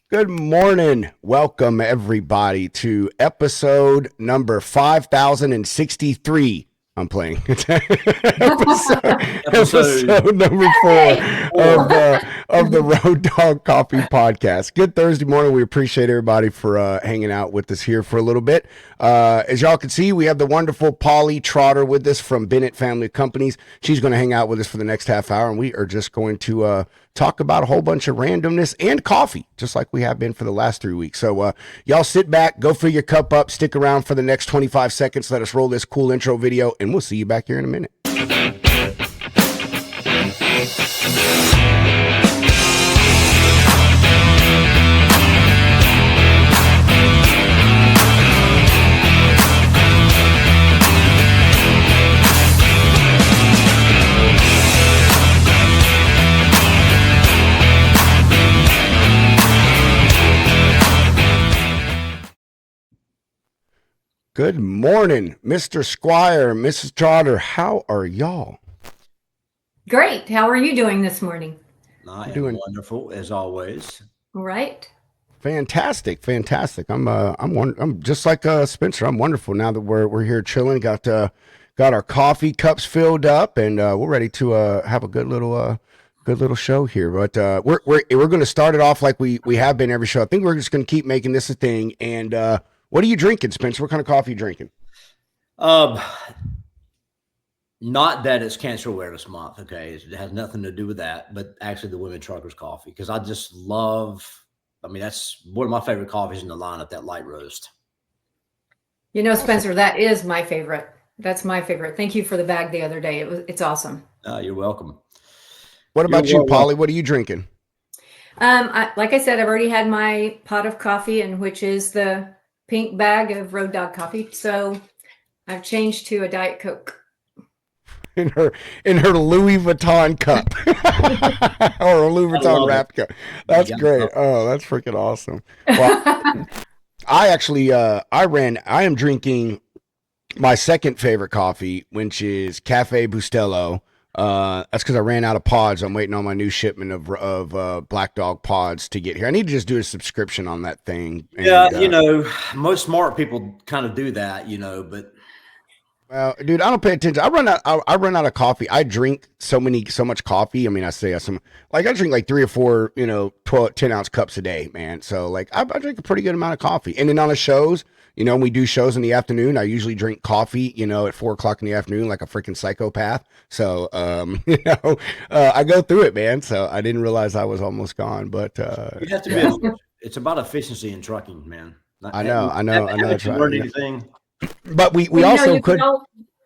Good morning. Welcome, everybody, to episode number 5063. I'm playing. Episode Episode number four of the Road Dog Coffee Podcast. Good Thursday morning. We appreciate everybody for hanging out with us here for a little bit. As y'all can see, we have the wonderful Polly Trotter with us from Bennett Family Companies. She's going to hang out with us for the next half hour, and we are just going to talk about a whole bunch of randomness and coffee, just like we have been for the last 3 weeks. So y'all sit back, go fill your cup up, stick around for the next 25 seconds. Let us roll this cool intro video, and we'll see you back here in a minute. Good morning, Mr. Squire, Mrs. Trotter. How are y'all? Great. How are you doing this morning? I am wonderful as always. All right. Fantastic. I'm just like Spencer. I'm wonderful now that we're here chilling. Got our coffee cups filled up, and we're ready to have a good little show here. But we're going to start it off like we have been every show. I think we're just going to keep making this a thing. And what are you drinking, Spencer? What kind of coffee are you drinking? Not that it's Cancer Awareness Month, okay? It has nothing to do with that, but actually the Women Truckers coffee, because I just love, that's one of my favorite coffees in the lineup, that light roast. You know, Spencer, that is my favorite. That's my favorite. Thank you for the bag the other day. It's awesome. You're welcome. What about you, Polly? What are you drinking? Like I said, I've already had my pot of coffee, and which is the pink bag of Road Dog coffee. So I've changed to a Diet Coke. In her Louis Vuitton cup or a Louis Vuitton wrapped cup. That's great. Oh, that's freaking awesome. Well, I am drinking my second favorite coffee, which is Cafe Bustelo. That's because I ran out of pods. I'm waiting on my new shipment of Black Dog pods to get here. I need to just do a subscription on that thing. And, most smart people kind of do that, but. Well, dude, I don't pay attention. I run out of coffee. I drink so much coffee. I drink like 3 or 4, 10-ounce cups a day, man. So like I drink a pretty good amount of coffee. And then on the shows, when we do shows in the afternoon, I usually drink coffee, at 4:00 in the afternoon, like a freaking psychopath. So, I go through it, man. So I didn't realize I was almost gone, but, you have to be, it's about efficiency in trucking, man. I know. That's right. Learn anything. But we also could.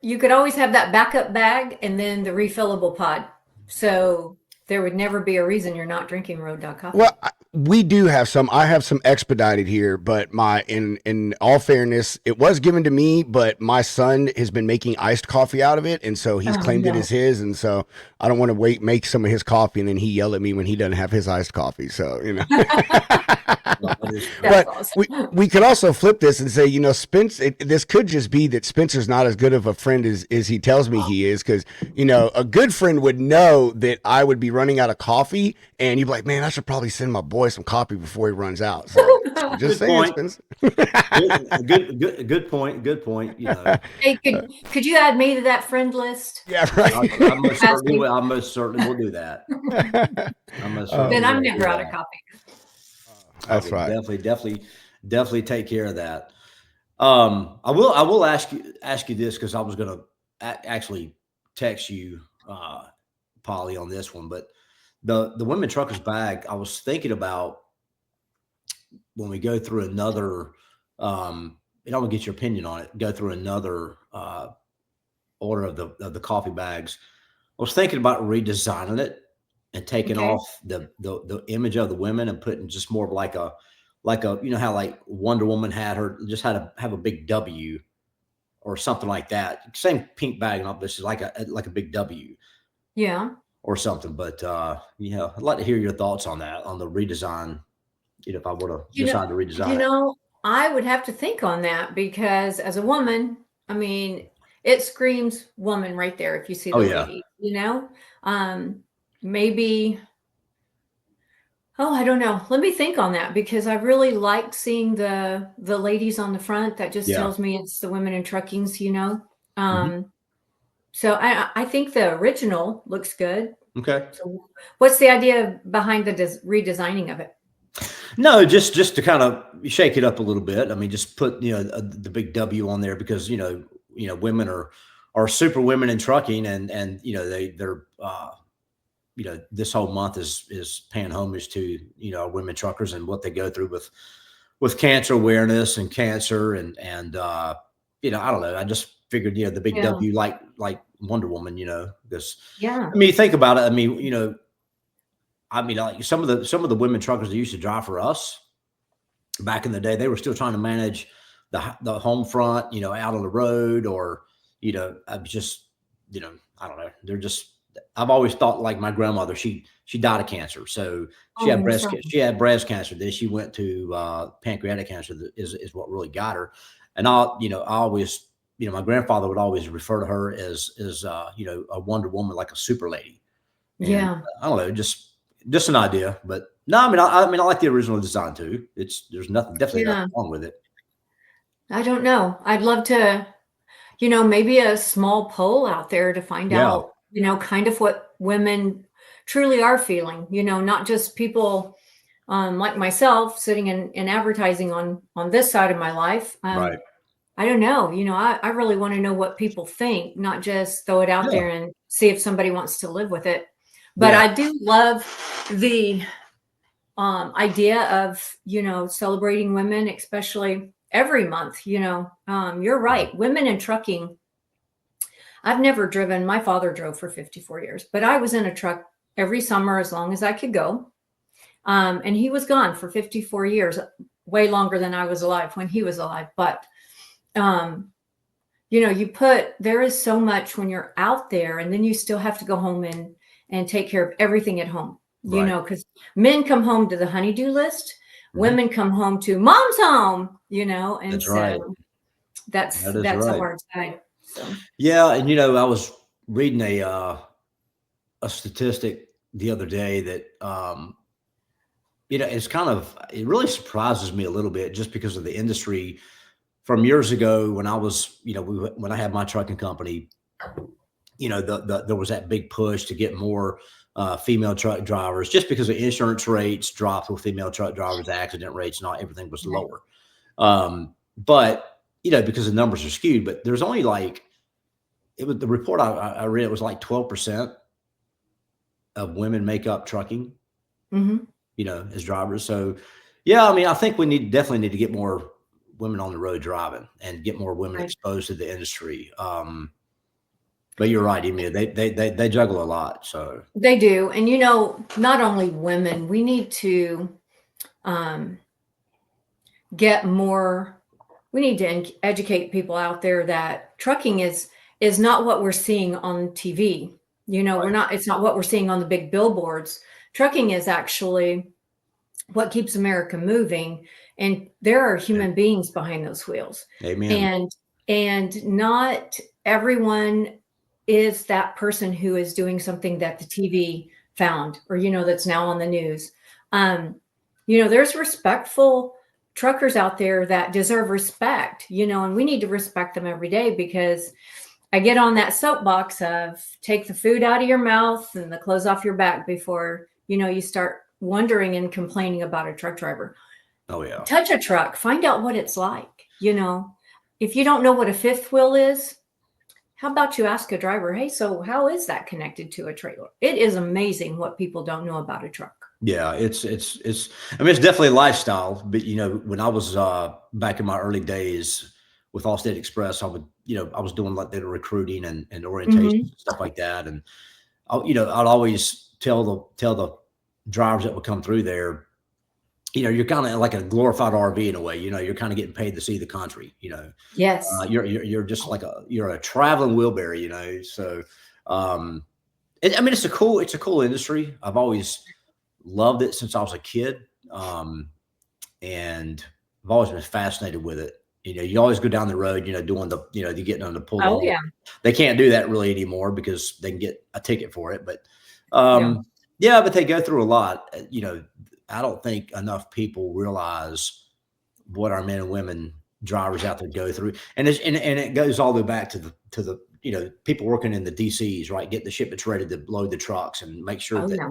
You could always have that backup bag and then the refillable pod. So there would never be a reason you're not drinking Road Dog coffee. Well, we do have some. I have some expedited here, but in all fairness, it was given to me, but my son has been making iced coffee out of it, and so he's claimed it as his, and so I don't want to make some of his coffee and then he yell at me when he doesn't have his iced coffee. So But awesome. we could also flip this and say, this could just be that Spencer's not as good of a friend as he tells me he is, because a good friend would know that I would be running out of coffee, and you'd be like, man, I should probably send my boy some coffee before he runs out. So just saying, Spencer. Good point. Hey, could you add me to that friend list? Yeah, right. I most certainly will do that. Then I'm never out of coffee. That's right. Definitely take care of that. I will ask you this, because I was going to actually text you, Polly, on this one, but the Women Truckers bag, I was thinking about when we go through another, and I want to get your opinion on it, go through another order of the coffee bags. I was thinking about redesigning it and taking off the image of the women and putting just more of like a how like Wonder Woman had to have a big W or something like that. Same pink bag and all this is like a big W. Yeah. Or something. But I'd like to hear your thoughts on that, on the redesign. If I were to decide to redesign it. I would have to think on that, because as a woman, it screams woman right there. If you see the lady, maybe Oh, I don't know. Let me think on that because I really liked seeing the ladies on the front. That just Yeah. tells me it's the women in truckings, Mhm. So I think the original looks good. Okay. So what's the idea behind the redesigning of it? No, just to kind of shake it up a little bit. I mean, just put the big W on there because women are super women in trucking, and they're this whole month is paying homage to women truckers and what they go through with cancer awareness and cancer and I don't know. I just figured the big Yeah. W like Wonder Woman, because Yeah. I mean, think about it. I mean, like some of the women truckers that used to drive for us back in the day, they were still trying to manage the home front, out on the road, or I was just, I don't know. They're just. I've always thought like my grandmother. She died of cancer, so Oh, I'm sorry. she had breast cancer. Then she went to pancreatic cancer. That is what really got her. And I always, my grandfather would always refer to her as a Wonder Woman, like a super lady. And Yeah. I don't know, just an idea, but no, I mean, I like the original design too. There's definitely nothing Yeah. wrong with it. I don't know. I'd love to, maybe a small poll out there to find Yeah, out, kind of what women truly are feeling, not just people like myself sitting in advertising on this side of my life. right. I don't know. I really want to know what people think, not just throw it out Yeah, there and see if somebody wants to live with it. But yeah, I do love the idea of, celebrating women, especially every month. You're yeah. right. Women in trucking, I've never driven. My father drove for 54 years, but I was in a truck every summer as long as I could go. And he was gone for 54 years, way longer than I was alive when he was alive. But um, there is so much when you're out there, and then you still have to go home and take care of everything at home, Right. because men come home to the honeydew list, Mhm. women come home to mom's home, and That's right. so that's That is that's a right. hard side. So Yeah, and I was reading a statistic the other day that it really surprises me a little bit just because of the industry from years ago when I was, when I had my trucking company. There was that big push to get more female truck drivers just because the insurance rates dropped with female truck drivers, the accident rates, not everything was right. lower. But because the numbers are skewed, but there's only like it was the report I read, it was like 12% of women make up trucking, Hmm. as drivers. So yeah, I mean, I think we definitely need to get more women on the road driving and get more women Right. exposed to the industry. But you're right. I mean, they juggle a lot. So They do. And not only women, we need to um, get more we need to educate people out there that trucking is not what we're seeing on TV. We're right. not it's not what we're seeing on the big billboards. Trucking is actually what keeps America moving, and there are human beings behind those wheels. Amen. And not everyone is that person who is doing something that the TV found, or that's now on the news. um there's respectful truckers out there that deserve respect, and we need to respect them every day, because I get on that soapbox of take the food out of your mouth and the clothes off your back before you start wondering and complaining about a truck driver. Oh yeah. Touch a truck, find out what it's like. If you don't know what a fifth wheel is, how about you ask a driver, hey, so how is that connected to a trailer? It is amazing what people don't know about a truck. Yeah, it's I mean, it's definitely a lifestyle, but when I was back in my early days with Allstate Express, I was doing like the recruiting and orientations Hmm. and stuff like that. And I'd always tell the drivers that would come through there, you're kind of like a glorified RV in a way, you're kind of getting paid to see the country, Yes. you're just like you're a traveling wheelbarrow, so um I mean, it's a cool industry. I've always loved it since I was a kid. And I've always been fascinated with it. You always go down the road, doing you getting on the pull Oh off. yeah. They can't do that really anymore because they can get a ticket for it. But Yeah. yeah, but they go through a lot. I don't think enough people realize what our men and women drivers out there go through. And it goes all the way back to the people working in the DCs, right? Get the shipments ready to load the trucks and make sure Oh, that yeah.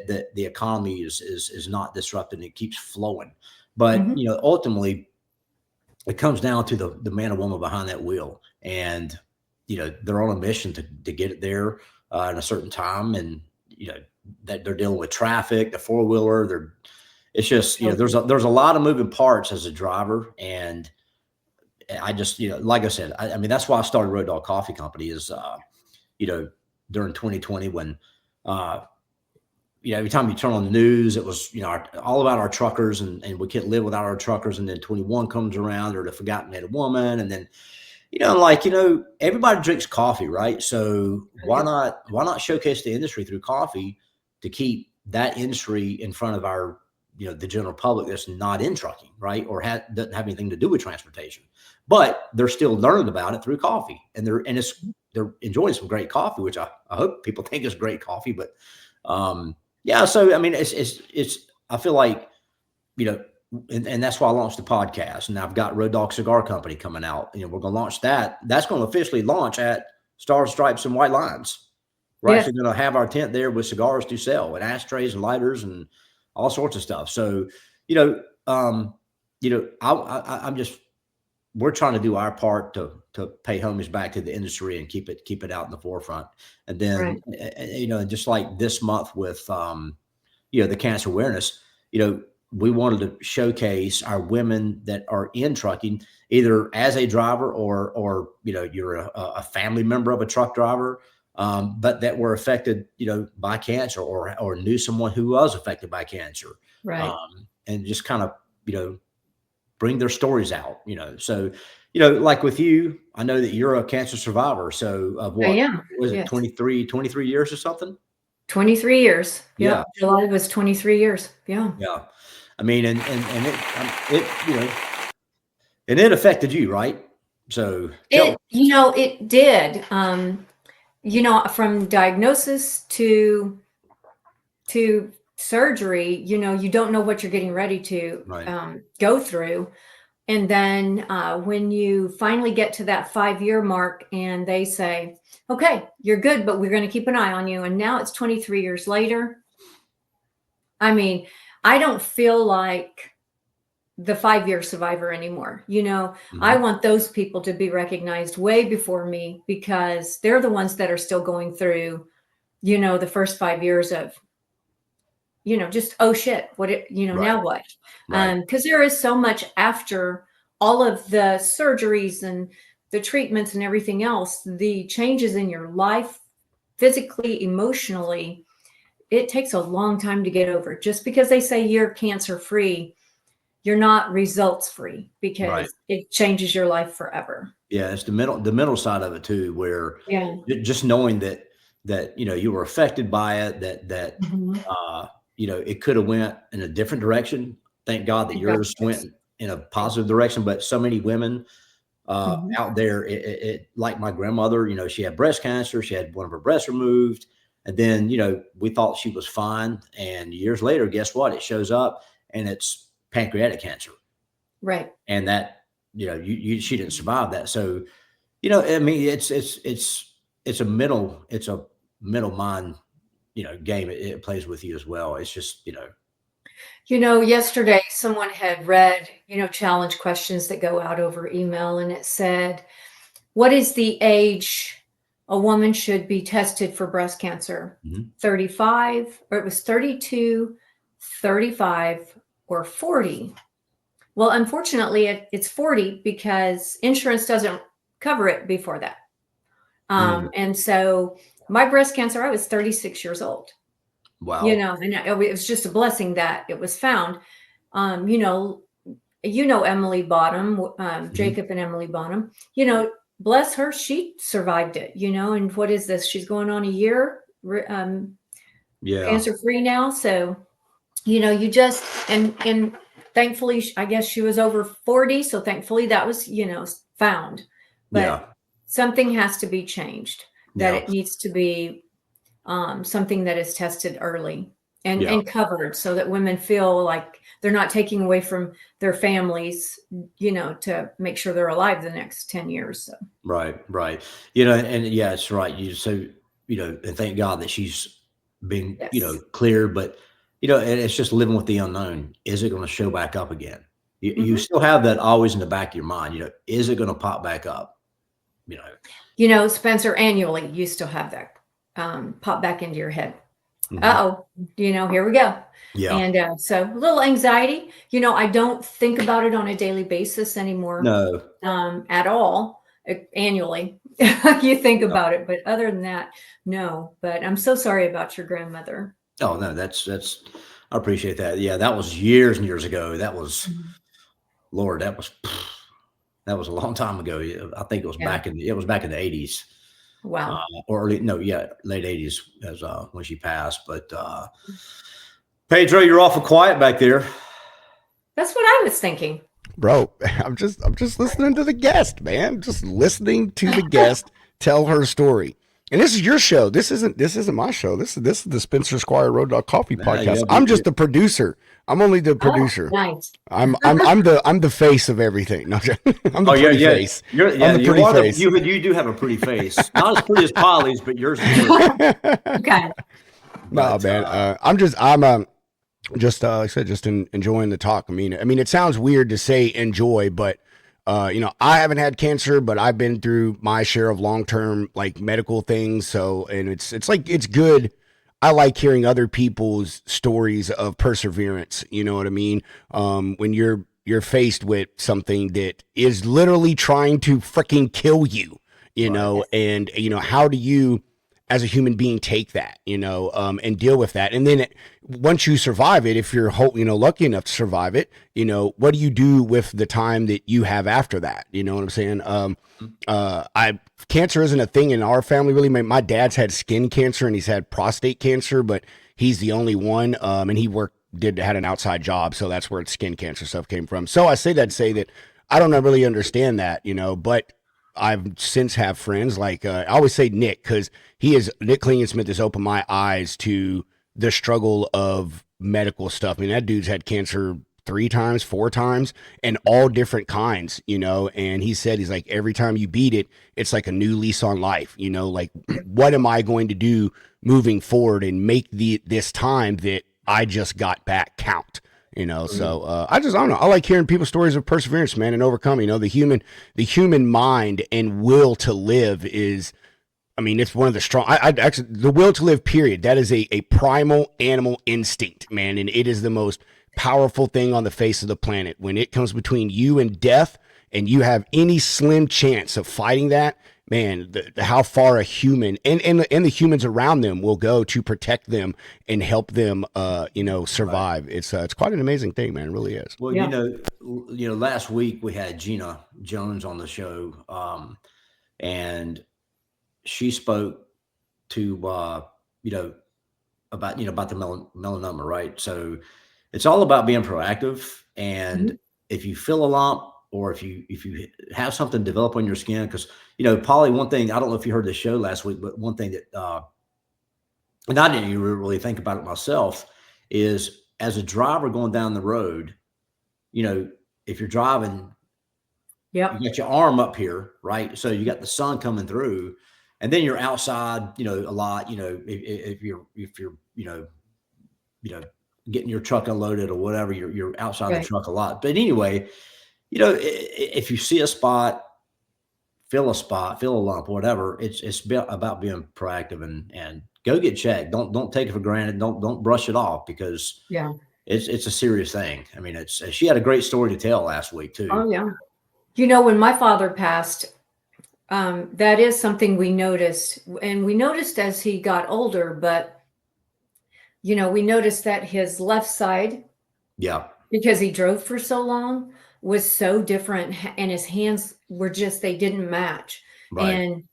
that the economy is not disrupted and it keeps flowing. But Mhm. ultimately it comes down to the man or woman behind that wheel, and they're on a mission to get it there in a certain time, and that they're dealing with traffic, the four-wheeler. It's just there's a lot of moving parts as a driver, and I just like I said, I mean that's why I started Road Dog Coffee Company is during 2020 when uh, every time you turn on the news, it was, all about our truckers, and we can't live without our truckers. And then 21 comes around, or the forgotten man and woman. And then, everybody drinks coffee, right? So Oh, yeah. why not showcase the industry through coffee to keep that industry in front of our, the general public that's not in trucking, right? Or doesn't have anything to do with transportation, but they're still learning about it through coffee, and they're enjoying some great coffee, which I hope people think is great coffee, but, yeah, so I mean, it's. I feel like you know, and that's why I launched the podcast, and I've got Road Dog Cigar Company coming out. We're going to launch that. That's going to officially launch at Stars, Stripes, and White Lines. We're Yes. actually going to have our tent there with cigars to sell, and ashtrays and lighters and all sorts of stuff. So, you know, um, I'm just we're trying to do our part to pay homage back to the industry and keep it out in the forefront. And then, Right. just like this month with the cancer awareness, we wanted to showcase our women that are in trucking, either as a driver or you're a family member of a truck driver, but that were affected, by cancer, or knew someone who was affected by cancer, Right. and just kind of bring their stories out. So like with you, I know that you're a cancer survivor. So of I what am. was it, Yes. 23 years or something? 23 years. Yeah. Yep. July was 23 years. Yeah. Yeah. I mean, and it affected you, right? So It did. From diagnosis to surgery, you don't know what you're getting ready to right. go through. And then when you finally get to that 5-year mark and they say, okay, you're good, but we're going to keep an eye on you. And now it's 23 years later. I mean, I don't feel like the 5-year survivor anymore. I Mhm. want those people to be recognized way before me, because they're the ones that are still going through, the first 5 years of, just, oh shit, Right. now what? Right. Because there is so much after all of the surgeries and the treatments and everything else, the changes in your life, physically, emotionally, it takes a long time to get over. Just because they say you're cancer free, you're not results free, Right. because it changes your life forever. Yeah. It's the mental side of it too, where Yeah. just knowing that you were affected by it, that Mhm. uh, it could have went in a different direction. Thank God that Thank God. yours Yes. went in a Thank positive direction. But so many women you. Mhm. out there, like my grandmother, she had breast cancer. She had one of her breasts removed. And then, we thought she was fine. And years later, guess what? It shows up and it's pancreatic cancer. Right. And that, she didn't survive that. So, I mean, it's a mental mind, game. It plays with you as well. It's just, Yesterday someone had read, challenge questions that go out over email, and it said, what is the age a woman should be tested for breast cancer? mhm. 35, or it was 32, 35, or 40? Well, unfortunately, it's 40, because insurance doesn't cover it before that. Mm, And so my breast cancer, I was 36 years old, wow. and it was just a blessing that it was found. Um, you know, Emily Bottom, Mhm. Jacob and Emily Bottom, bless her, she survived it, and what is this? She's going on a year, Yeah. cancer free now. So, you just, and thankfully, I guess she was over 40. So thankfully that was, found, but Yeah. something has to be changed, that Yeah. it needs to be something that is tested early. and covered, so that women feel like they're not taking away from their families, to make sure they're alive the next 10 years. So. Right. And yeah, it's right. And thank God that she's being, Yes. cleared, but, and it's just living with the unknown. Is it going to show back up again? You Mm-hmm. still have that always in the back of your mind, is it going to pop back up? Spencer, annually, you still have that pop back into your head. Mhm. Uh-oh, here we go. Yeah. And so a little anxiety, I don't think about it on a daily basis anymore. No. At all. Annually, you think about it, but other than that, no. But I'm so sorry about your grandmother. Oh no, that's I appreciate that. Yeah, that was years and years ago. That was Lord, that was a long time ago. I think it was back in the 80s. Wow. Or late 80s as when she passed. But Pedro, you're awful quiet back there. That's what I was thinking. Bro, I'm just listening to the guest, man. Just listening to the guest tell her story. And this is your show. This isn't my show. This is the Spencer Squire Road Dog Coffee podcast. I'm just the producer. I'm only the producer. Oh, nice. I'm the face of everything. No, I'm the pretty face. I'm the pretty face. You do have a pretty face. Not as pretty as Polly's, but yours is pretty. Okay. No, man. I'm just like I said, just enjoying the talk. I mean, it sounds weird to say enjoy, but I haven't had cancer, but I've been through my share of long-term medical things. So, and it's good. I like hearing other people's stories of perseverance. You know what I mean? When you're faced with something that is literally trying to freaking kill you, and how do you, as a human being, take that, and deal with that. And then once you survive it, if you're lucky enough to survive it, what do you do with the time that you have after that? You know what I'm saying? Cancer isn't a thing in our family, really. My dad's had skin cancer and he's had prostate cancer, but he's the only one. And he had an outside job. So that's where skin cancer stuff came from. So I say that to say that I don't really understand that, but I've since have friends like, I always say Nick, cause Nick Klingensmith has opened my eyes to the struggle of medical stuff. I mean, that dude's had cancer 3 times, 4 times, and all different kinds, and he said, he's like, every time you beat it, it's like a new lease on life, like what am I going to do moving forward and make this time that I just got back count? So I don't know. I like hearing people's stories of perseverance, man, and overcoming. The human mind and will to live is, it's one of the strong. I actually, the will to live, period. That is a primal animal instinct, man, and it is the most powerful thing on the face of the planet. When it comes between you and death, and you have any slim chance of fighting that, man, how far a human and the humans around them will go to protect them and help them, survive. Right. It's quite an amazing thing, man. It really is. Well, last week we had Gina Jones on the show, and she spoke to, about the melanoma, right? So it's all about being proactive. And if you feel a lump, or if you have something develop on your skin, because, Polly, one thing, I don't know if you heard the show last week, but one thing that, and I didn't even really think about it myself, is as a driver going down the road, if you're driving, you got your arm up here, right? So you got the sun coming through, and then you're outside, a lot, if you're getting your truck unloaded or whatever, you're outside the truck a lot. But anyway, if you see a spot, feel a lump, whatever, it's about being proactive and go get checked. Don't take it for granted. Don't brush it off, because it's a serious thing. I mean, she had a great story to tell last week too. Oh yeah. When my father passed, that is something we noticed, and we noticed as he got older, but we noticed that his left side, because he drove for so long, was so different, and his hands were they didn't match. Right. And,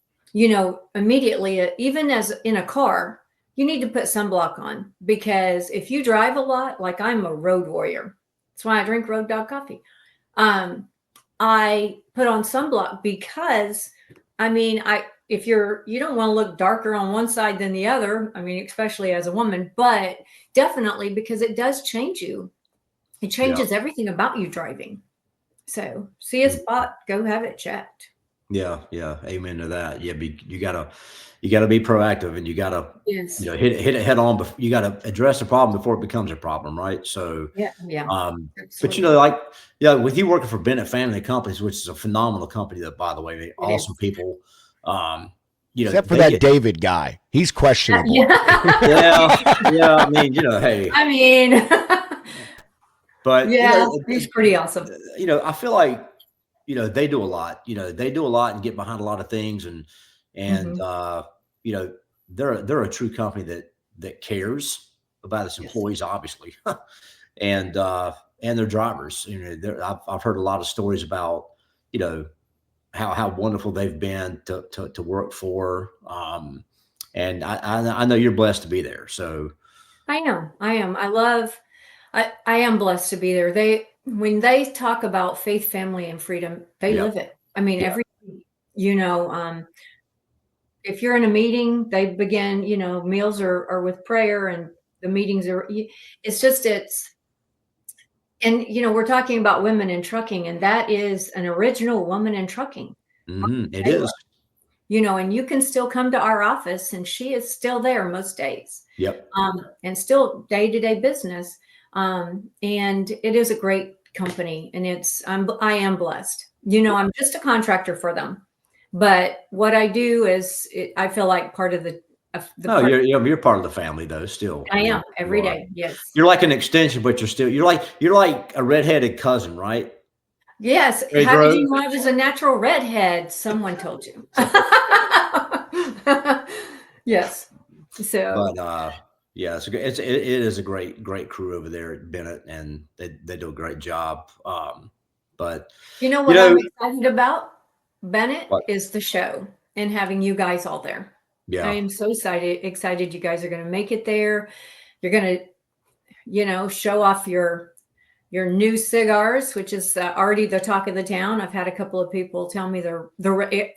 immediately, even as in a car, you need to put sunblock on, because if you drive a lot, like I'm a road warrior, that's why I drink Road Dog coffee. I put on sunblock because, if you don't want to look darker on one side than the other. I mean, especially as a woman, but definitely because it does change you. It changes everything about you driving. So see a spot, go have it checked. Yeah, yeah, amen to that. Yeah, you gotta be proactive, and you gotta Yes. hit it head on. You gotta address the problem before it becomes a problem, right? So, Yeah. Yeah. but Absolutely. like with you working for Bennett Family Companies, which is a phenomenal company, that by the way, It is. awesome people. Except for They that get David guy. He's questionable. yeah, yeah. I mean, hey, I mean, but yeah, he's pretty awesome. I feel like they do a lot. They do a lot and get behind a lot of things, and Mhm. you know, they're a true company that cares about its Yes. employees, obviously, and their drivers. I've heard a lot of stories about how wonderful they've been to work for, and I know you're blessed to be there. So I am. I am. I am blessed to be there. When they talk about faith, family, and freedom, they yeah, live it. I mean, yeah, you know, if you're in a meeting, they begin, meals are with prayer, and the meetings are, and, we're talking about women in trucking, and that is an original woman in trucking. it Taylor. is. And you can still come to our office, and she is still there most days, Yep. and still day-to-day business. And it is a great company, and I am blessed. I'm just a contractor for them, but what I do is I feel like part of the No, part. you're part of the family though. Still, I mean, am you every are. day. Yes. You're like an extension, but you're like a redheaded cousin, right? Yes. Hey, How did you Grove. know I was a natural redhead? Someone told you. Yes. So, But yeah, it is a great crew over there at Bennett, and they do a great job. But you what know I'm excited about, Bennett, what? is the show and having you guys all there. I Yeah, am so excited you guys are going to make it there. You're going to, show off your new cigars, which is already the talk of the town. I've had a couple of people tell me they're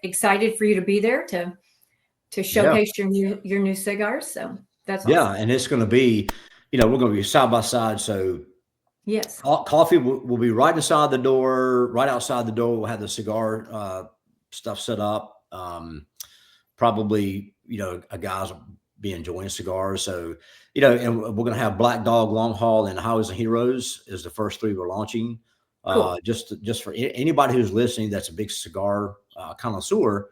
excited for you to be there to yeah, showcase your new cigars. So that's yeah, awesome. and it's going to be, we're going to be side by side, so Yes. coffee will be right inside the door, right outside the door. We'll have the cigar stuff set up. Probably, a guys will be enjoying cigars. So, and we're going to have Black Dog, Long Haul, and Highways and Heroes is the first three we're launching. Cool. Just for anybody who's listening that's a big cigar connoisseur,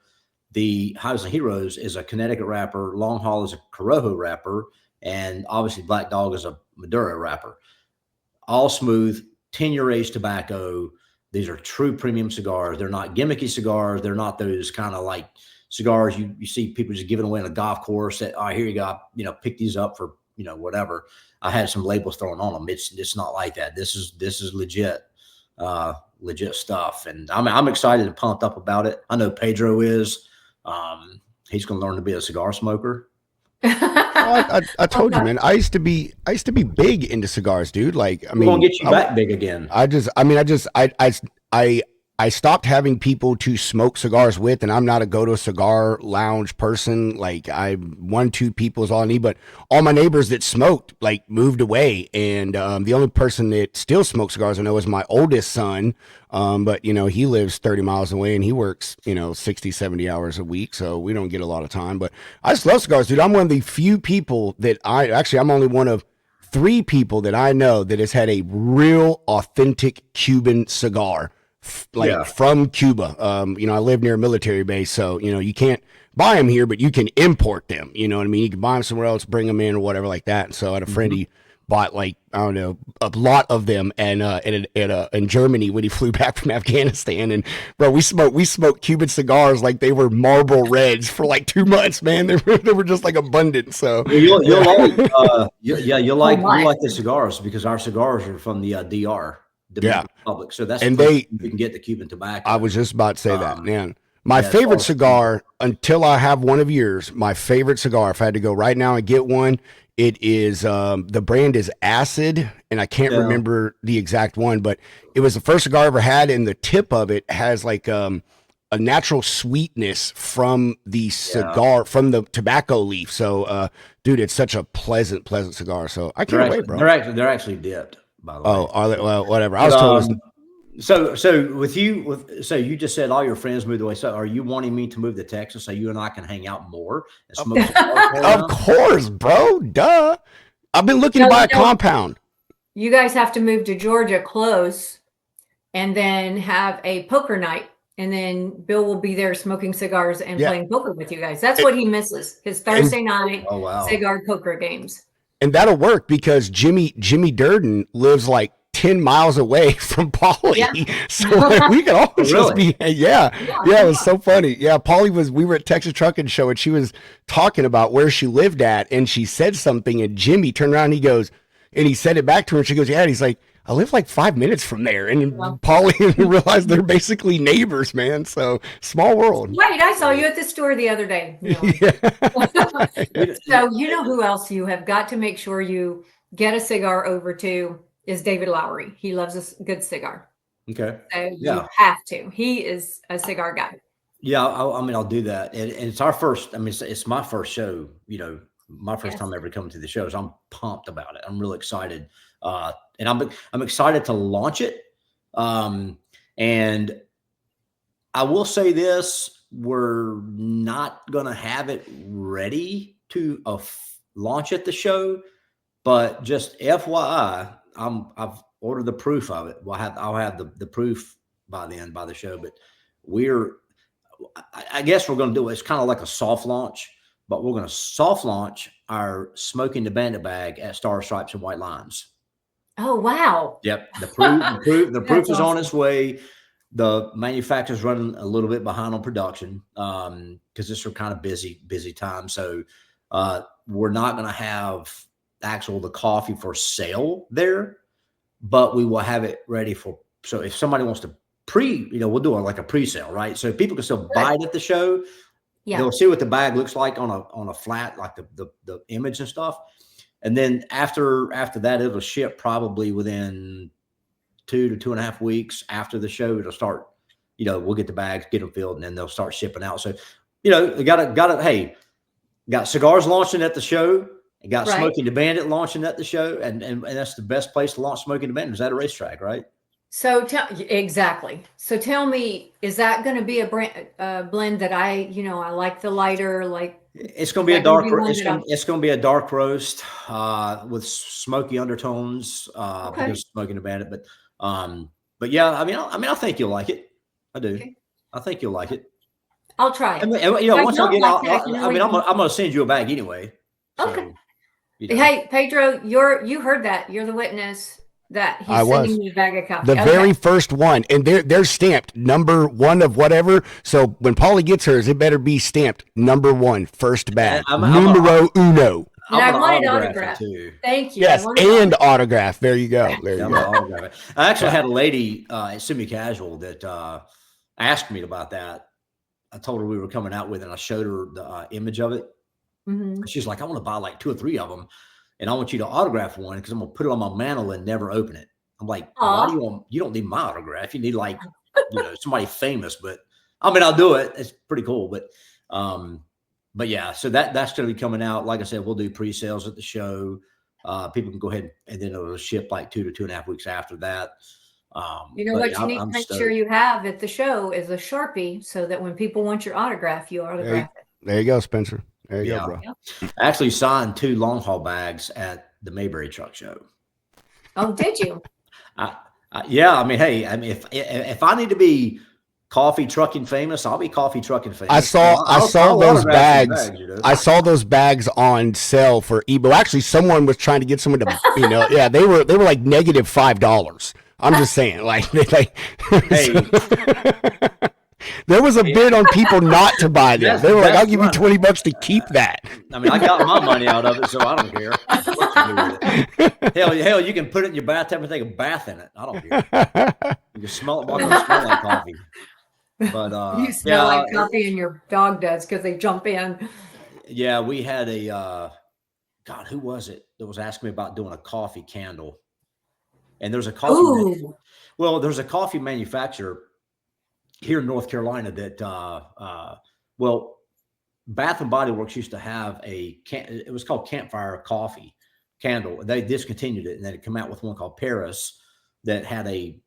the Highways and Heroes is a Connecticut wrapper, Long Haul is a Corojo wrapper, and obviously Black Dog is a Maduro wrapper. All smooth, 10-year age tobacco. These are true premium cigars. They're not gimmicky cigars. They're not those kind of like cigars you see people just giving away in a golf course that, here you go, pick these up for, whatever. I had some labels thrown on them. It's not like that. This is legit stuff. And I'm excited and pumped up about it. I know Pedro is. He's going to learn to be a cigar smoker. Oh, I told you, man. I used to be big into cigars, dude. Like, I We're going mean, to get you back big again. I stopped having people to smoke cigars with, and I'm not a go to a cigar lounge person. Like, I 1-2 people is all I need, but all my neighbors that smoked like moved away, and the only person that still smokes cigars I know is my oldest son. But he lives 30 miles away and he works 60, 70 hours a week, so we don't get a lot of time. But I just love cigars, dude. I'm one of the few people that I'm only one of 3 people that I know that has had a real authentic Cuban cigar, like Yeah. from Cuba. I live near a military base, so you can't buy them here, but you can import them. You know what I mean? You can buy them somewhere else, bring them in, or whatever like that. And so I had a friend, he bought like, I don't know, a lot of them, and in Germany when he flew back from Afghanistan. And bro, we smoked Cuban cigars like they were Marlboro Reds for like 2 months, man. They were just like abundant. So You'll like, you'll Oh you my. like the cigars because our cigars are from the DR, yeah, Dominican Republic. So that's the and place you can get the Cuban tobacco. I was just about to say that, Um, man. My as far favorite as cigar, until I have one of yours, my favorite cigar, if I had to go right now and get one, it is the brand is Acid, and I can't yeah, remember the exact one, but it was the first cigar I ever had, and the tip of it has like a natural sweetness from the cigar, from the tobacco leaf. So, dude, it's such a pleasant cigar. So I can't wait, bro. They're actually dipped, by the way. Oh, are they? Well, whatever. I But, was told. so with you, so you just said all your friends moved away. So are you wanting me to move to Texas so you and I can hang out more and smoke cigars more Of now? course, bro. Duh. I've been looking to buy a compound. You guys have to move to Georgia close and then have a poker night. And then Bill will be there smoking cigars and playing poker with you guys. That's what he misses, his Thursday night cigar poker games. And that'll work because Jimmy Durden lives like 10 miles away from Polly. Yeah. So like, we could all just be, it was so funny. Yeah, Polly we were at Texas Trucking Show and she was talking about where she lived at and she said something and Jimmy turned around and he goes, and he said it back to her and she goes, yeah, and he's like, I live like 5 minutes from there. And Polly realized they're basically neighbors, man. So small world. Wait, I saw you at the store the other day. So you know who else you have got to make sure you get a cigar over to is David Lowery. He loves a good cigar. Okay. So you have to. He is a cigar guy. Yeah, I mean, I'll do that. And it's our first, I mean, it's my first show, my first time ever coming to the show. So I'm pumped about it. I'm really excited. And I'm excited to launch it. And I will say this, we're not going to have it ready to launch at the show, but just FYI, I've ordered the proof of it. I'll have the proof by the show, but I guess we're going to do it. It's kind of like a soft launch, but we're going to soft launch our Smoking the Bandit bag at Star Stripes and White Lines. Oh, wow. Yep. The proof is on its way. The manufacturer's running a little bit behind on production because this are kind of busy time. So we're not going to have the coffee for sale there, but we will have it ready so if somebody wants to we'll do like a pre-sale, right? So people can still buy it at the show. Yeah. They'll see what the bag looks like on a flat, like the image and stuff. And then after that, it'll ship probably within 2 to 2.5 weeks after the show. It'll start, we'll get the bags, get them filled, and then they'll start shipping out. So, got cigars launching at the show. Got Smoking the Bandit launching at the show. And that's the best place to launch Smoking the Bandit is at a racetrack, right? So exactly. So tell me, is that going to be a blend that I like the lighter, like it's going to be a dark, it's going to be a dark roast, with smoky undertones, because Smoking the Bandit, but yeah, I mean, I think you'll like it. I do. Okay. I think you'll like it. I'll try it. Once I get out, I'm going to send you a bag anyway. Okay. So, Hey, Pedro, you heard that. You're the witness that he's sending me a bag of coffee. The very first one. And they're stamped number 1 of whatever. So when Polly gets hers, it better be stamped number 1, first bag. Numero uno. And I want it autographed. Thank you. Yes, and autograph. There you go. There you go. I actually had a lady at Semi Casual that asked me about that. I told her we were coming out with it, and I showed her the image of it. Mm-hmm. She's like, I want to buy like 2 or 3 of them, and I want you to autograph one because I'm going to put it on my mantle and never open it. I'm like, why do you don't need my autograph. You need like, somebody famous, but I mean, I'll do it. It's pretty cool. But yeah, so that's going to be coming out. Like I said, we'll do pre-sales at the show. People can go ahead and then it'll ship like 2 to 2.5 weeks after that. What you need to make sure you have at the show is a Sharpie so that when people want your autograph, you autograph it. There you go, Spencer. There you go, bro. I actually signed 2 long haul bags at the Mayberry Truck Show. Oh, did you? Yeah. I mean, hey, if I need to be coffee trucking famous, I'll be coffee trucking famous. I saw those bags. I saw those bags on sale for eBay. Actually, someone was trying to get someone to, they were like negative $5. I'm just saying, hey. There was a bid on people not to buy them. They were like, I'll give you $20 to keep that. I mean, I got my money out of it, so I don't care what you do with it. Hell, you can put it in your bathtub and take a bath in it. I don't care. You can smell it while it smell like coffee. But you smell like coffee and your dog does because they jump in. Yeah, we had God, who was it that was asking me about doing a coffee candle? And there's a coffee. There's a coffee manufacturer here in North Carolina that well, Bath and Body Works used to have it was called Campfire Coffee Candle. They discontinued it, and then it came out with one called Paris that had a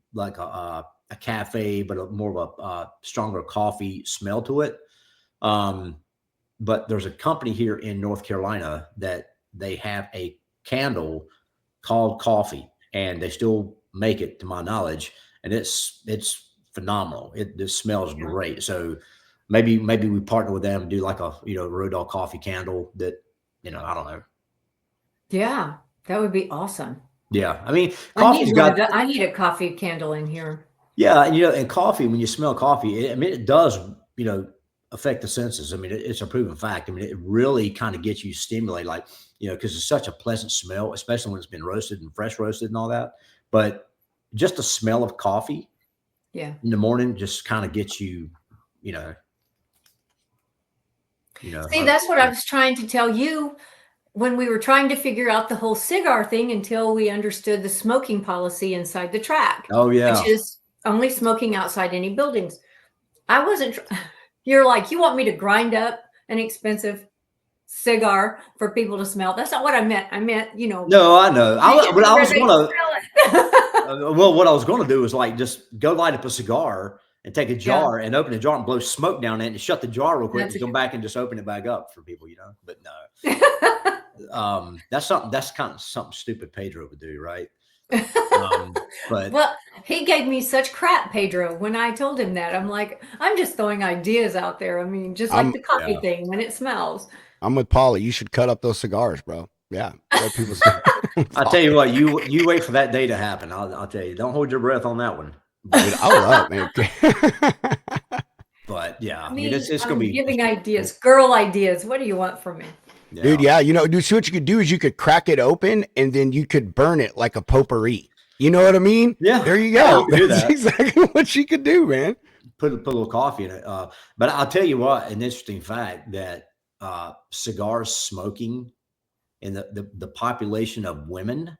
cafe, but more of a stronger coffee smell to it. But there's a company here in North Carolina that they have a candle called Coffee, and they still make it, to my knowledge, and it's phenomenal. It just smells great. So maybe we partner with them and do like a Road Dog coffee candle that I don't know. Yeah, that would be awesome. Yeah, I mean, coffee's I need a coffee candle in here. Yeah, and coffee, when you smell coffee, it does affect the senses. I mean, it's a proven fact. I mean, it really kind of gets you stimulated, like because it's such a pleasant smell, especially when it's been roasted and fresh roasted and all that. But just the smell of coffee, in the morning, just kind of gets you, See, that's what I was trying to tell you when we were trying to figure out the whole cigar thing until we understood the smoking policy inside the track. Oh, yeah. Which is only smoking outside any buildings. I wasn't, you're like, you want me to grind up an expensive cigar for people to smell? That's not what I meant. I meant, No, I know. What I was going to do is like just go light up a cigar and take a jar and open a jar and blow smoke down it and shut the jar real quick and come back and just open it back up for people, But no, that's kind of something stupid Pedro would do, right? But well, he gave me such crap, Pedro, when I told him that. I'm like, I'm just throwing ideas out there. I mean, just like the coffee thing when it smells. I'm with Polly. You should cut up those cigars, bro. Yeah. Let people I'll tell you what, you wait for that day to happen. I'll tell you, don't hold your breath on that one. Dude, I love man. But yeah, I mean, it's gonna be giving ideas, girl ideas. What do you want from me? Yeah. Dude, dude, so what you could do is you could crack it open and then you could burn it like a potpourri. You know what I mean? Yeah. There you go. Yeah, that's exactly what she could do, man. Put a little coffee in it. But I'll tell you what, an interesting fact that cigar smoking and the population of women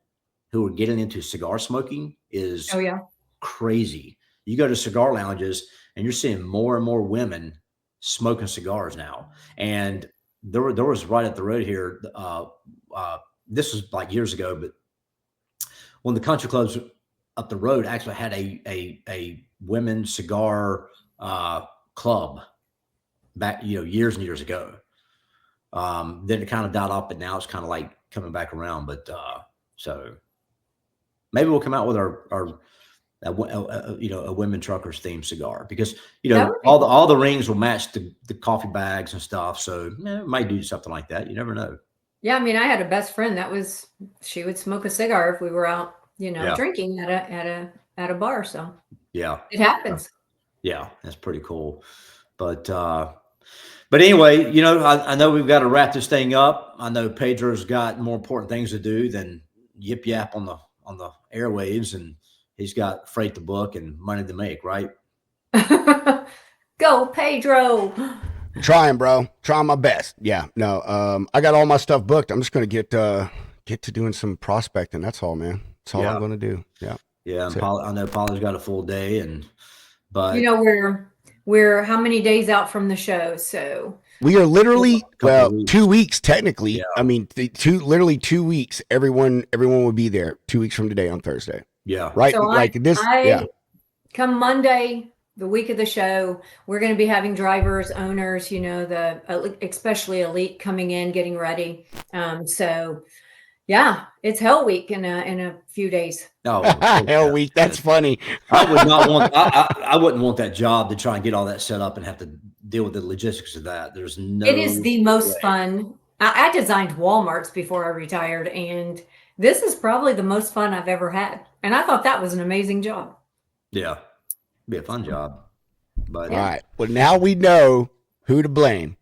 who are getting into cigar smoking is crazy. You go to cigar lounges and you're seeing more and more women smoking cigars now. And there was right up the road here. This was like years ago, but when the country clubs up the road actually had a women's cigar club back, years and years ago. Then it kind of died off, but now it's kind of like coming back around. But so maybe we'll come out with a women truckers themed cigar because all the rings will match the coffee bags and stuff. So we might do something like that. You never know. Yeah, I mean, I had a best friend she would smoke a cigar if we were out, drinking at a bar. So it happens. Yeah, that's pretty cool. But anyway, I know we've got to wrap this thing up. I know Pedro's got more important things to do than yip yap on the airwaves, and he's got freight to book and money to make, right? Go, Pedro. Trying, bro. Trying my best. Yeah. No. I got all my stuff booked. I'm just gonna get to doing some prospecting. That's all, man. That's all I'm gonna do. Yeah. Yeah. And I know Polly's got a full day, but we're how many days out from the show? So we are literally 2 weeks technically. Yeah. I mean, literally 2 weeks. Everyone will be there 2 weeks from today on Thursday. Yeah. Right. So come Monday, the week of the show, we're going to be having drivers, owners, especially elite coming in, getting ready. So yeah, it's Hell Week in a few days. Oh, Hell Week. That's funny. I would not want. I wouldn't want that job to try and get all that set up and have to deal with the logistics of that. There's no. It is the most fun. I designed Walmarts before I retired, and this is probably the most fun I've ever had. And I thought that was an amazing job. Yeah, be a fun job. But all right. Well, now we know who to blame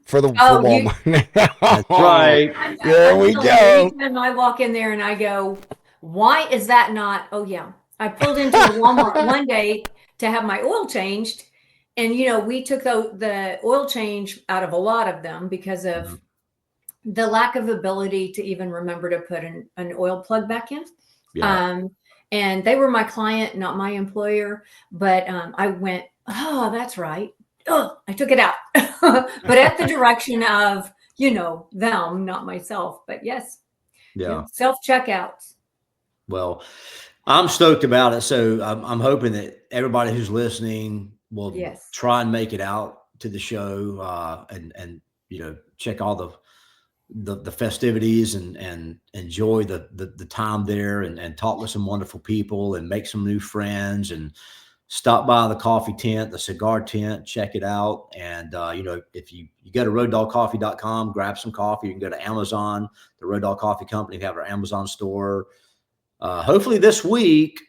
for Walmart. That's right. There we go. And I walk in there and I go, why is that not? Oh yeah. I pulled into a Walmart one day to have my oil changed. And, we took the oil change out of a lot of them because of the lack of ability to even remember to put an oil plug back in. Yeah. and they were my client, not my employer. But I went, oh, that's right. Oh, I took it out, but at the direction of, them, not myself. But yes, Yeah. self checkouts. Well, I'm stoked about it. So I'm hoping that everybody who's listening will Yes. try and make it out to the show, and check all the festivities and enjoy the time there, and talk with some wonderful people and make some new friends, and stop by the coffee tent, the cigar tent, check it out. And if you go to roaddogcoffee.com, grab some coffee. You can go to Amazon, the Road Dog Coffee Company, have our Amazon store. Hopefully this week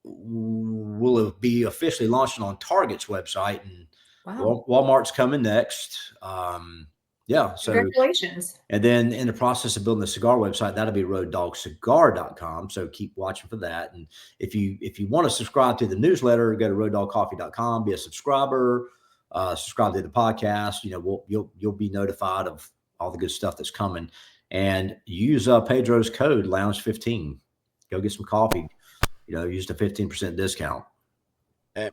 will be officially launching on Target's website, and Wow. Walmart's coming next. So Congratulations. and then in the process of building the cigar website, that'll be roaddogcigar.com. So keep watching for that. And if you want to subscribe to the newsletter, go to roaddogcoffee.com, be a subscriber, subscribe to the podcast. You'll be notified of all the good stuff that's coming. And use Pedro's code Lounge15. Go get some coffee. Use the 15% discount.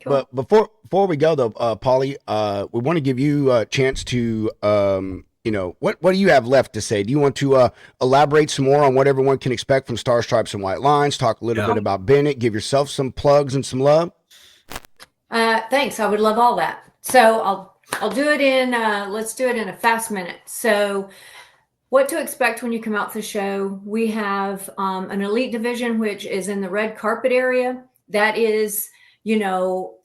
Cool. But before we go though, Polly, we want to give you a chance to, what do you have left to say? Do you want to elaborate some more on what everyone can expect from Star Stripes and White Lines? Talk a little bit about Bennett. Give yourself some plugs and some love. Thanks. I would love all that. So I'll do it in. Let's do it in a fast minute. So, what to expect when you come out to the show? We have an elite division, which is in the red carpet area. That is, they're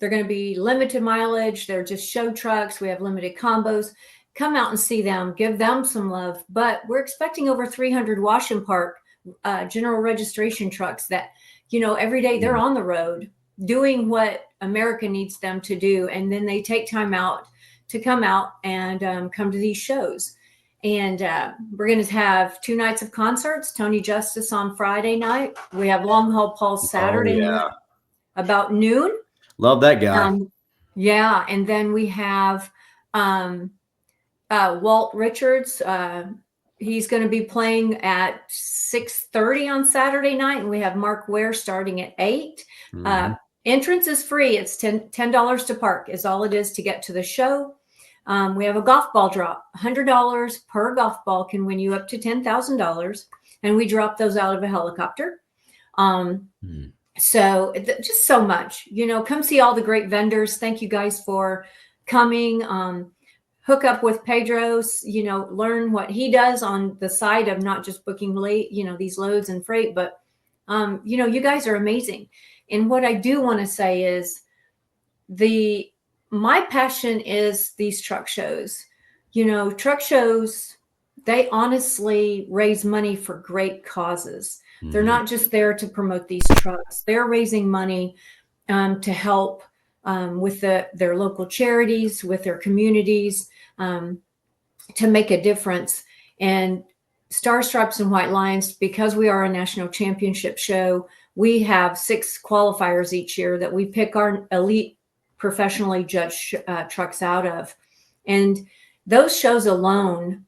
going to be limited mileage. They're just show trucks. We have limited combos. Come out and see them. Give them some love. But we're expecting over 300 wash and park general registration trucks that, every day they're on the road doing what America needs them to do. And then they take time out to come out and come to these shows. And we're going to have 2 nights of concerts. Tony Justice on Friday night. We have Long Haul Paul Saturday night about noon. Love that guy. Yeah. And then we have Walt Richards. He's going to be playing at 6:30 on Saturday night. And we have Mark Ware starting at 8. Mm-hmm. Entrance is free. It's $10 to park is all it is to get to the show. We have a golf ball drop. $100 per golf ball can win you up to $10,000. And we drop those out of a helicopter. So just so much, come see all the great vendors. Thank you guys for coming. Hook up with Pedro's, learn what he does on the side of not just booking late, these loads and freight, but, you guys are amazing. And what I do want to say is my passion is these truck shows. Truck shows, they honestly raise money for great causes. Mm-hmm. They're not just there to promote these trucks. They're raising money to help with their local charities, with their communities, to make a difference. And Star Stripes and White Lines, because we are a national championship show, we have 6 qualifiers each year that we pick our elite professionally judged trucks out of. And those shows alone,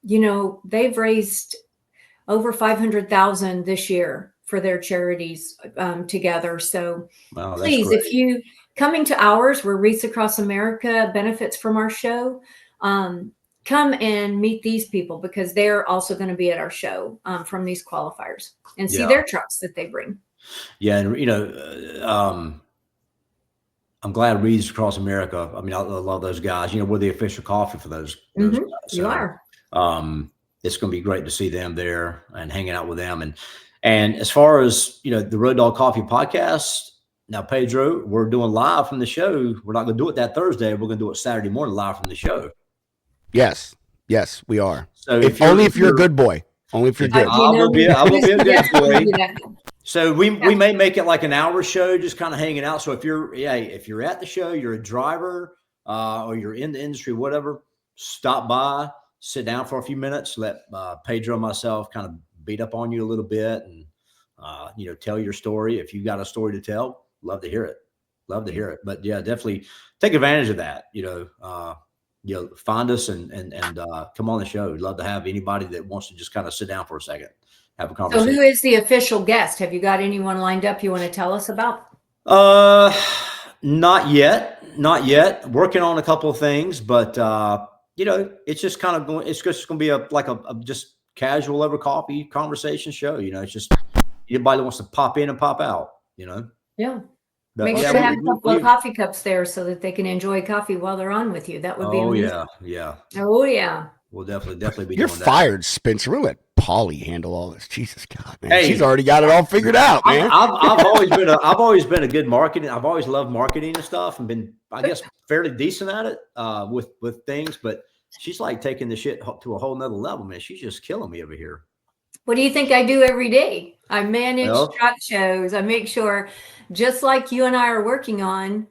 they've raised over $500,000 this year for their charities together. So please, if you coming to ours, where Wreaths Across America benefits from our show, come and meet these people, because they're also going to be at our show from these qualifiers and see their trucks that they bring. Yeah. And, I'm glad Wreaths Across America. I mean, I love those guys. We're the official coffee for those guys. So, you are. It's going to be great to see them there and hanging out with them. And as far as, the Road Dog Coffee podcast, now, Pedro, we're doing live from the show. We're not going to do it that Thursday. We're going to do it Saturday morning live from the show. Yes, we are. So if you're a good boy. Only if you're good. I will be a good boy. So we may make it like an hour show, just kind of hanging out. So if you're at the show, you're a driver, or you're in the industry, whatever, stop by, sit down for a few minutes, let Pedro and myself kind of beat up on you a little bit, and tell your story. If you got a story to tell, love to hear it. But yeah, definitely take advantage of that. Find us and come on the show. We'd love to have anybody that wants to just kind of sit down for a second have a So conversation. who is the official guest? Have you got anyone lined up you want to tell us about? Not yet. Working on a couple of things, but it's just kind of going. It's just going to be a just casual over coffee conversation show. It's just anybody that wants to pop in and pop out. Yeah. But Make yeah, sure to have a couple of coffee cups there so that they can enjoy coffee while they're on with you. That would be amazing. Yeah. Oh yeah. We'll definitely be. You're doing fired, Spencer. We'll let Polly handle all this. Jesus God, man, Hey. she's already got it all figured out, man. I've always been a good marketing. I've always loved marketing and stuff, and been, I guess, fairly decent at it with things. But she's like taking the shit to a whole nother level, man. She's just killing me over here. What do you think I do every day? I manage truck shows. I make sure, just like you and I are working on,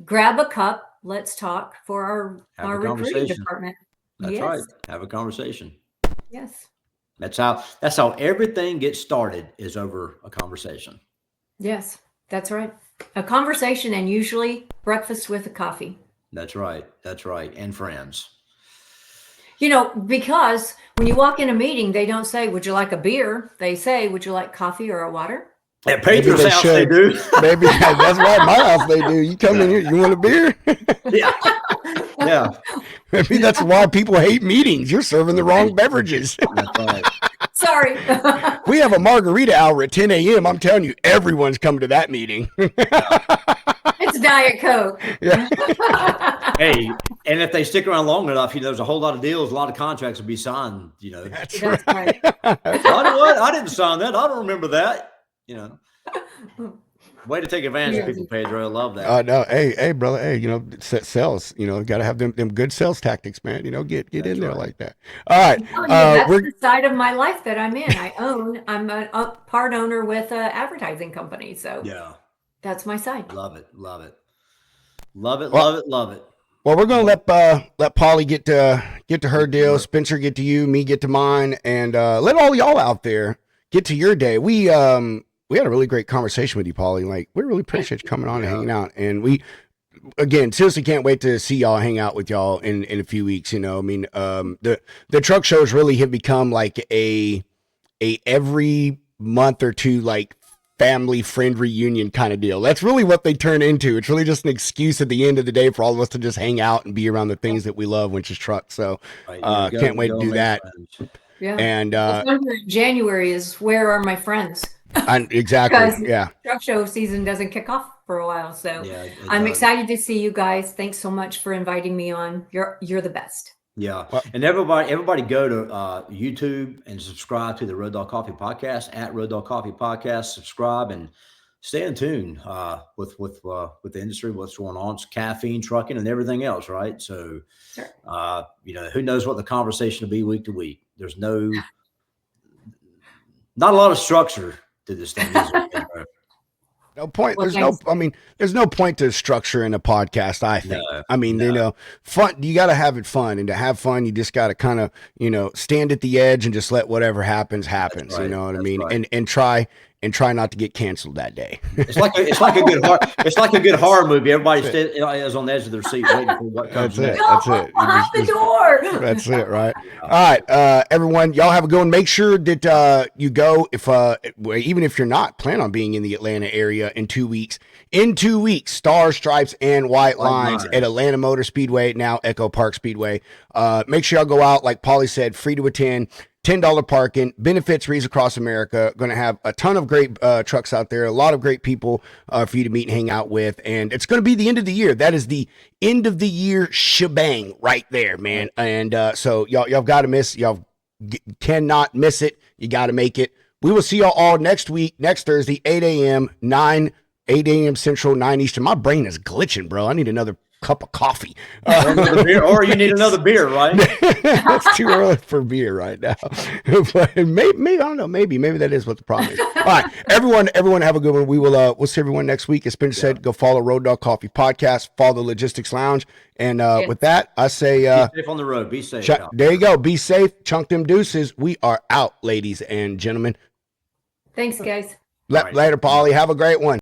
grab a cup. Let's talk for our recruiting department. That's right. Have a conversation. Yes. That's how everything gets started, is over a conversation. Yes, that's right. A conversation, and usually breakfast with a coffee. That's right. And friends. Because when you walk in a meeting, they don't say, "Would you like a beer?" They say, "Would you like coffee or a water?" At Patriots house, they do. Maybe that's why at my house they do. You come in here, you want a beer? Yeah. Maybe that's why people hate meetings. You're serving the wrong beverages. That's right. Sorry. We have a margarita hour at 10 a.m. I'm telling you, everyone's coming to that meeting. It's Diet Coke. Yeah. Hey, and if they stick around long enough, there's a whole lot of deals, a lot of contracts will be signed. That's right. I didn't sign that. I don't remember that. Way to take advantage of people, Pedro. I love that. No, hey, brother. Hey, sales. Got to have them good sales tactics, man. Get in there like that. All right. That's the side of my life that I'm in. I'm a part owner with an advertising company. So yeah, that's my side. Love it. Love it. Well, we're gonna let Polly get to her deal, Spencer get to you, me get to mine, and let all y'all out there get to your day. We had a really great conversation with you, Polly. Like, we really appreciate you coming on and hanging out. And we, again, seriously can't wait to see y'all, hang out with y'all in a few weeks. The truck shows really have become like a every month or two, like, family friend reunion kind of deal. That's really what they turn into. It's really just an excuse at the end of the day for all of us to just hang out and be around the things that we love, which is trucks. So can't wait to do that. Friends. Yeah. And January is Where Are My Friends? Exactly. Yeah. Truck show season doesn't kick off for a while. So I'm excited to see you guys. Thanks so much for inviting me on. You're the best. Yeah. And everybody go to YouTube and subscribe to the Road Dog Coffee Podcast, at Road Dog Coffee Podcast. Subscribe and stay in tune with the industry, what's going on. It's caffeine, trucking, and everything else, right? So, who knows what the conversation will be week to week. There's not a lot of structure to this thing. No point. There's no point to structure in a podcast, I think. Fun, you got to have it fun, and to have fun, you just got to kind of, stand at the edge and just let whatever happens. Right. You know what I mean? Right. And try not to get canceled that day. It's like a good horror movie. Everybody is on the edge of their seat waiting for what comes next. That's it. Behind the door. That's it, right? All right, everyone, y'all have a good one. Make sure that you go, even if you're not, plan on being in the Atlanta area in 2 weeks. In 2 weeks, Stars, Stripes, and White Lines at Atlanta Motor Speedway, now Echo Park Speedway. Make sure y'all go out. Like Polly said, free to attend. $10 parking, benefits reads across America. Going to have a ton of great trucks out there, a lot of great people for you to meet and hang out with. And it's going to be the end of the year. That is the end of the year shebang right there, man. And so y'all got to miss. Y'all cannot miss it. You got to make it. We will see y'all all next week, next Thursday, 8 a.m., 8 a.m. Central, 9 Eastern. My brain is glitching, bro. I need another cup of coffee. Or you need another beer, right? It's too early for beer right now. But maybe I don't know. Maybe that is what the problem is. All right, everyone have a good one. We'll see everyone next week. As Spencer said, go follow Road Dog Coffee Podcast, follow the Logistics Lounge, and with that, I say, be safe on the road. Be safe. There you go. Be safe. Chunk them deuces. We are out, ladies and gentlemen. Thanks, guys. Later, Polly. Have a great one.